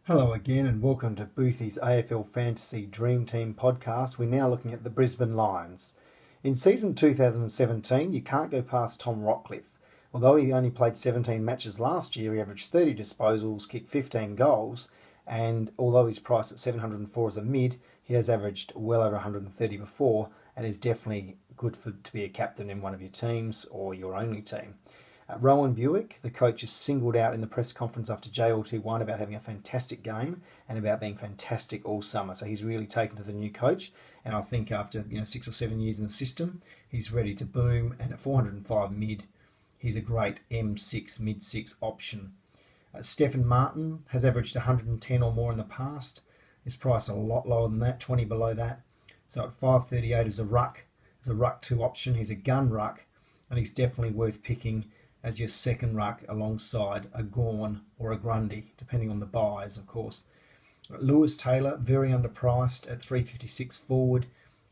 Hello again and welcome to Boothy's AFL Fantasy Dream Team podcast. We're now looking at the Brisbane Lions. In season 2017, you can't go past Tom Rockliff. Although he only played 17 matches last year, he averaged 30 disposals, kicked 15 goals, and although he's priced at 704 as a mid, he has averaged well over 130 before and is definitely good to be a captain in one of your teams or your only team. Rowan Buick, the coach, is singled out in the press conference after JLT1 about having a fantastic game and about being fantastic all summer. So he's really taken to the new coach, and I think after 6 or 7 years in the system, he's ready to boom. And at 405 mid, he's a great M6 mid-6 option. Stephen Martin has averaged 110 or more in the past. His price a lot lower than that, 20 below that. So at 538 as a ruck 2 option. He's a gun ruck, and he's definitely worth picking as your second ruck alongside a Gawn or a Grundy, depending on the buys, of course. Lewis Taylor, very underpriced at 356 forward.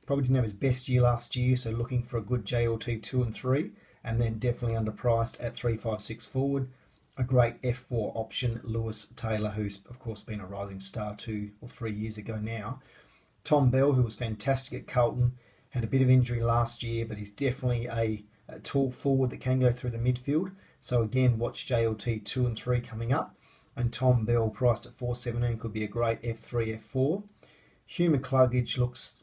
Probably didn't have his best year last year, so looking for a good JLT 2 and 3, and then definitely underpriced at 356 forward. A great F4 option, Lewis Taylor, who's of course been a rising star 2 or 3 years ago now. Tom Bell, who was fantastic at Carlton, had a bit of injury last year, but he's definitely a tall forward that can go through the midfield. So again, watch JLT 2 and 3 coming up. And Tom Bell, priced at 417, could be a great F3, F4. Hugh McCluggage looks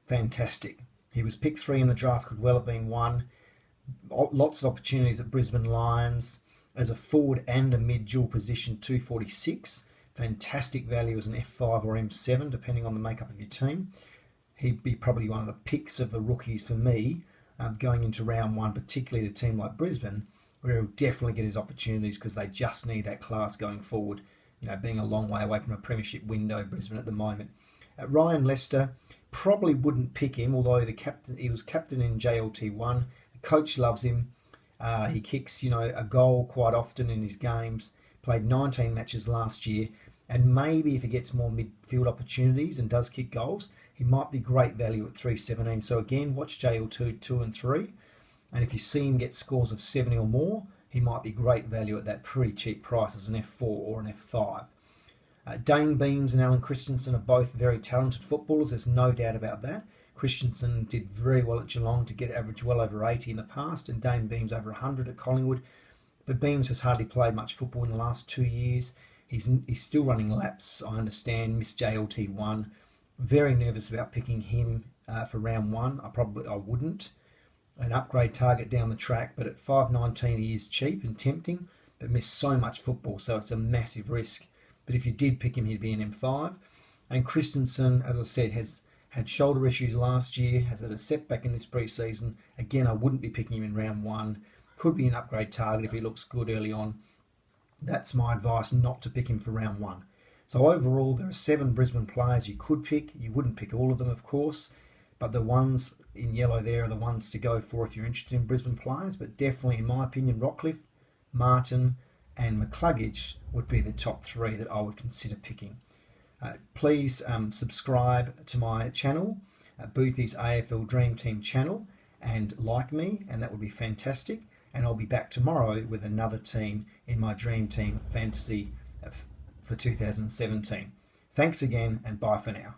fantastic. He was picked 3 in the draft, could well have been 1. Lots of opportunities at Brisbane Lions as a forward and a mid dual position, 246. Fantastic value as an F5 or M7, depending on the makeup of your team. He'd be probably one of the picks of the rookies for me, going into round 1, particularly to a team like Brisbane, where he'll definitely get his opportunities because they just need that class going forward, being a long way away from a premiership window, Brisbane at the moment. Ryan Lester, probably wouldn't pick him, although he was captain in JLT1. The coach loves him. He kicks, a goal quite often in his games. Played 19 matches last year, and maybe if he gets more midfield opportunities and does kick goals, he might be great value at 317. So again, watch JL2 2 and 3. And if you see him get scores of 70 or more, he might be great value at that pretty cheap price as an F4 or an F5. Dane Beams and Alan Christensen are both very talented footballers. There's no doubt about that. Christensen did very well at Geelong to get average well over 80 in the past, and Dane Beams over 100 at Collingwood. But Beams has hardly played much football in the last 2 years. He's still running laps, I understand, missed JLT1. Very nervous about picking him for round 1. I wouldn't. An upgrade target down the track, but at 519 he is cheap and tempting, but missed so much football, so it's a massive risk. But if you did pick him, he'd be an M5. And Christensen, as I said, has had shoulder issues last year, has had a setback in this pre-season. Again, I wouldn't be picking him in round 1. Could be an upgrade target if he looks good early on. That's my advice, not to pick him for round 1. So overall, there are 7 Brisbane players you could pick. You wouldn't pick all of them, of course, but the ones in yellow there are the ones to go for if you're interested in Brisbane players. But definitely, in my opinion, Rockliff, Martin and McCluggage would be the top 3 that I would consider picking. Please subscribe to my channel, Boothy's AFL Dream Team channel, and like me, and that would be fantastic. And I'll be back tomorrow with another team in my Dream Team Fantasy for 2017. Thanks again, and bye for now.